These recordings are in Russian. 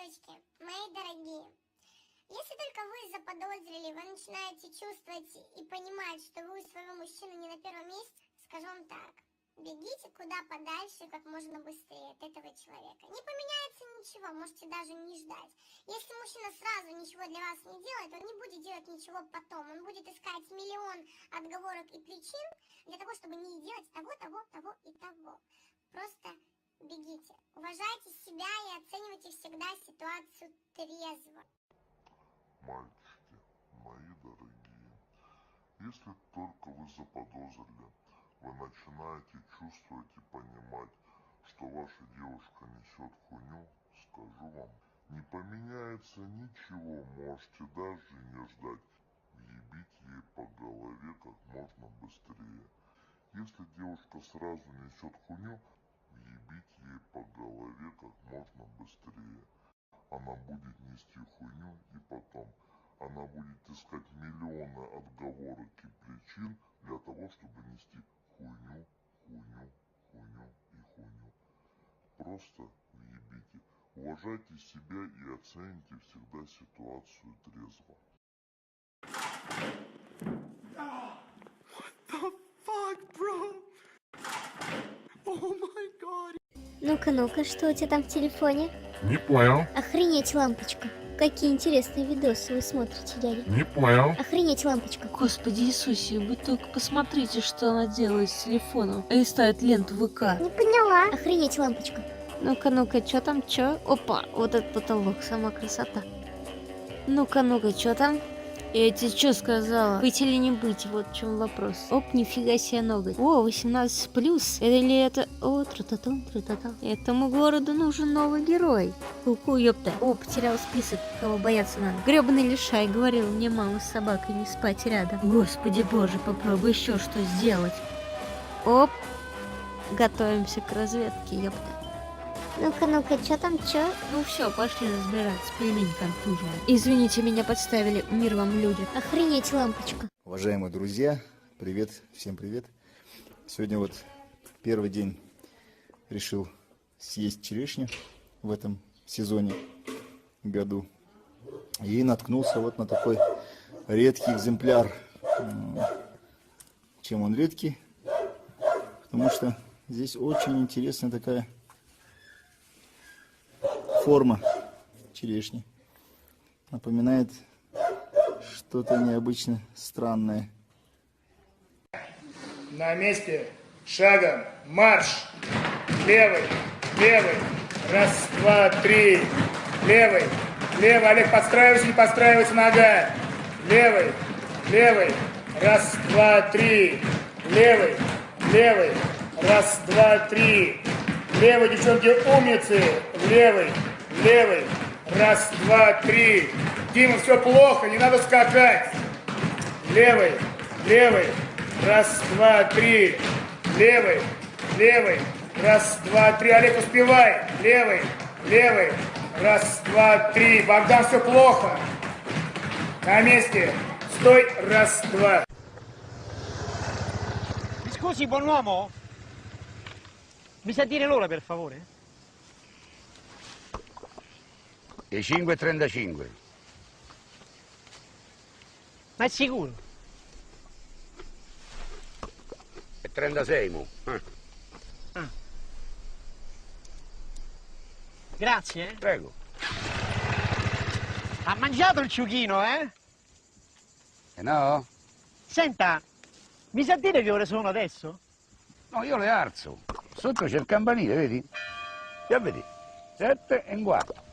Девочки, мои дорогие, если только вы заподозрили, вы начинаете чувствовать и понимать, что вы у своего мужчины не на первом месте, скажу вам так: бегите куда подальше, как можно быстрее от этого человека. Не поменяется ничего, можете даже не ждать. Если мужчина сразу ничего для вас не делает, он не будет делать ничего потом. Он будет искать миллион отговорок и причин для того, чтобы не делать того и того. Просто бегите. Уважайте себя и оценивайте всегда ситуацию трезво. Мальчики, мои дорогие, если только вы заподозрили, вы начинаете чувствовать и понимать, что ваша девушка несет хуйню, скажу вам, не поменяется ничего, можете даже не ждать. Въебите ей по голове как можно быстрее. Если девушка сразу несет хуйню, въебите ей по голове как можно быстрее. Она будет нести хуйню, и потом она будет искать миллионы отговорок и причин для того, чтобы нести хуйню. Просто въебите. Уважайте себя и оцените всегда ситуацию трезво. Ну-ка, что у тебя там в телефоне? Не понял. Охренеть, лампочка. Какие интересные видосы вы смотрите, дядя. Не понял. Охренеть, лампочка. Господи Иисусе, вы только посмотрите, что она делает с телефоном. Листает ленту ВК. Не поняла. Охренеть, лампочка. Ну-ка, что там, что? Опа, вот этот потолок, сама красота. Ну-ка, что там? Я тебе что сказала? Быть или не быть, вот в чем вопрос. Оп, нифига себе ноготь. О, 18+. Это или это... О, тра-та-тум. Этому городу нужен новый герой. Ку-ку, ёпта. О, потерял список, кого бояться надо. Гребаный лишай, говорил мне мама с собакой не спать рядом. Господи боже, попробуй еще что сделать. Оп. Готовимся к разведке, ёпта. Ну-ка, что там, что? Ну все, пошли разбираться, пельмень контуженный. Извините, меня подставили, мир вам, люди. Охренеть, лампочка. Уважаемые друзья, привет, всем привет. Сегодня вот первый день решил съесть черешню в этом сезоне, году. И наткнулся вот на такой редкий экземпляр. Чем он редкий? Потому что здесь очень интересная такая форма черешни. Напоминает что-то необычно странное. На месте, шагом, марш! Левый, раз, два, три. Левый, Олег, подстраивайся, не подстраивайся, нога. Левый, раз, два, три. Левый, раз, два, три. Левый, девчонки, умницы. Левый, раз, два, три. Дима, все плохо, не надо скакать. Левый, раз, два, три. Левый, раз, два, три. Олег, успевай. Левый, раз, два, три. Богдан, все плохо. На месте. Стой, раз, два. Scusi, buon uomo? Mi sa dire l'ora, per favore? Le 5:35. Ma è sicuro? E 36, mo. Ah. Grazie. Prego. Ha mangiato il ciuchino, eh? E no? Senta, mi sa dire che ore sono adesso? No, io le alzo. Sotto c'è il campanile, vedi? Già vedi? 7:15.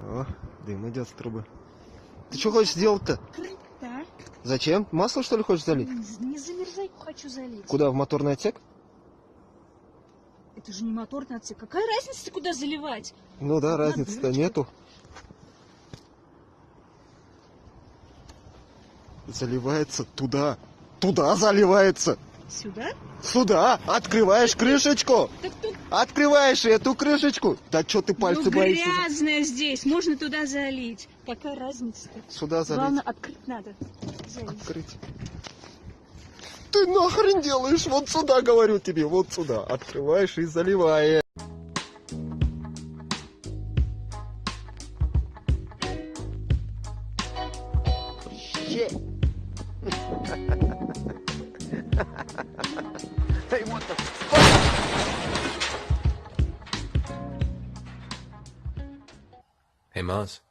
О, дым идет с трубы. Ты что хочешь сделать-то? Да. Зачем? Масло, что ли, хочешь залить? Не замерзай, хочу залить. Куда, в моторный отсек? Это же не моторный отсек. Какая разница, куда заливать? Ну да, разницы-то нету. Заливается туда. Туда заливается. Сюда? Сюда, открываешь крышечку. Так тут Открываешь эту крышечку. Да что ты пальцы боишься? грязно здесь. Можно туда залить. Какая разница-то? Сюда залить. Главное, открыть надо. Залить. Открыть. Ты нахрен делаешь? Вот сюда, говорю тебе, вот сюда. Открываешь и заливаешь. Hey, Mars.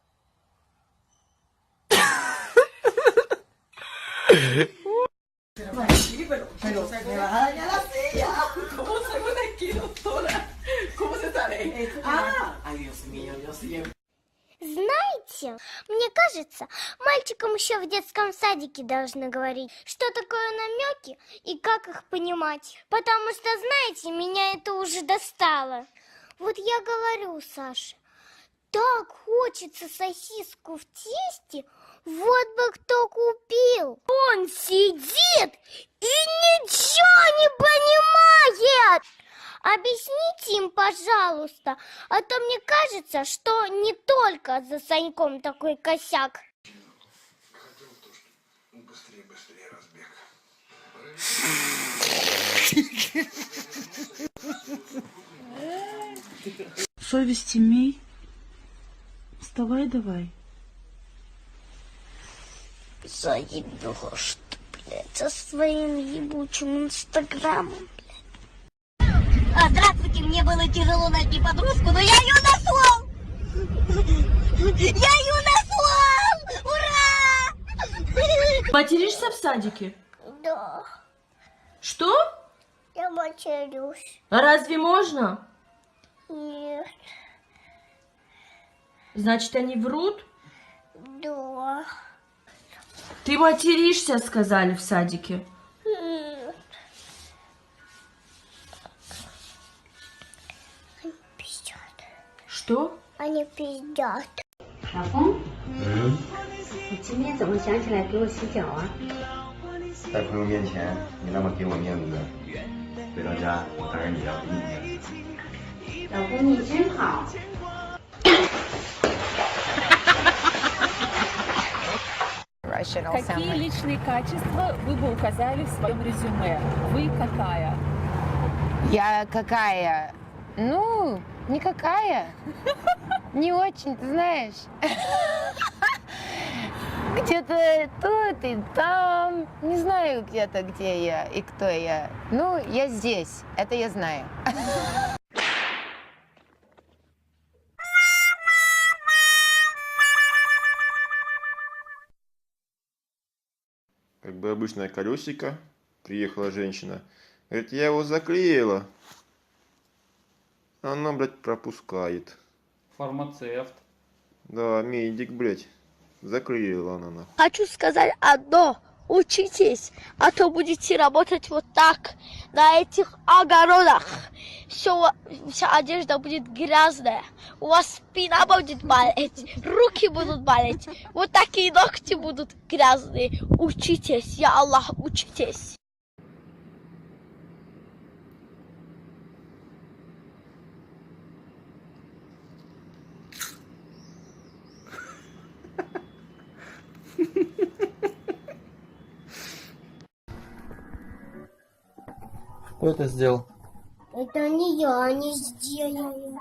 Pero se me vas a dañar la silla. ¿Cómo salgo de aquí, doctora? ¿Cómo se sale? Ay, Dios mío, yo siempre. Знаете, мне кажется, мальчикам еще в детском садике должны говорить, что такое намеки и как их понимать. Потому что, знаете, меня это уже достало. Вот я говорю, Саша, так хочется сосиску в тесте, вот бы кто купил. Он сидит и ничего не понимает. Объясните им, пожалуйста, а то мне кажется, что не только за Саньком такой косяк. Быстрее разбег. Совесть имей. Вставай давай. Заебешь ты, блядь, со своим ебучим инстаграмом. Здравствуйте, мне было тяжело найти подружку, но я ее нашел! Я ее нашел! Ура! Материшься в садике? Да, Что? я матерюсь. А разве можно? Нет, Значит, они врут? да. Ты материшься, сказали в садике. Нет. Они пиздят. Что? Они пиздят. 老公，你今天怎么想起来给我洗脚啊？在朋友面前，你那么给我面子，回到家我当然也要给你面子。老公，你真好。 Какие личные качества вы бы указали в своем резюме? Вы какая? Я какая? Ну, никакая. Не очень, ты знаешь. Где-то тут и там. Не знаю где-то, где я и кто я. Ну, я здесь. Это я знаю. Как бы обычное колесико. Приехала женщина. Говорит, я его заклеила. Она, блядь, пропускает. Фармацевт. Да, медик, блядь. Заклеила она нахуй. Хочу сказать одно. Учитесь, а то будете работать вот так, на этих огородах. Вся одежда будет грязная. У вас спина будет болеть, руки будут болеть. Вот такие ногти будут грязные. Учитесь, я Аллах, учитесь. Кто это сделал? Это не я, не сделаю.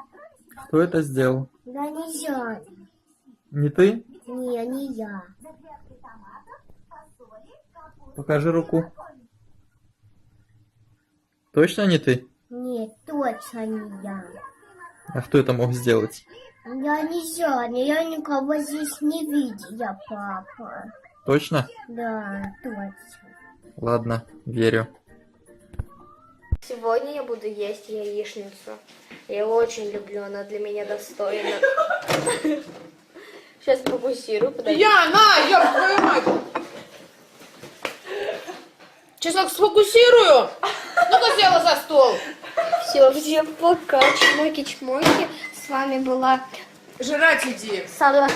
Кто это сделал? Да не я. Не ты? Не я. Покажи руку. Точно не ты? Нет, точно не я. А кто это мог сделать? Я никого здесь не видела, папа. Точно? Да, точно. Ладно, верю. Сегодня я буду есть яичницу. Я ее очень люблю, она для меня достойна. Сейчас фокусирую, подожди. ёб твою мать! Часок сфокусирую! Ну-ка села за стол! Все, всем пока, чмоки-чмоки. С вами была... Жрать иди! Садова.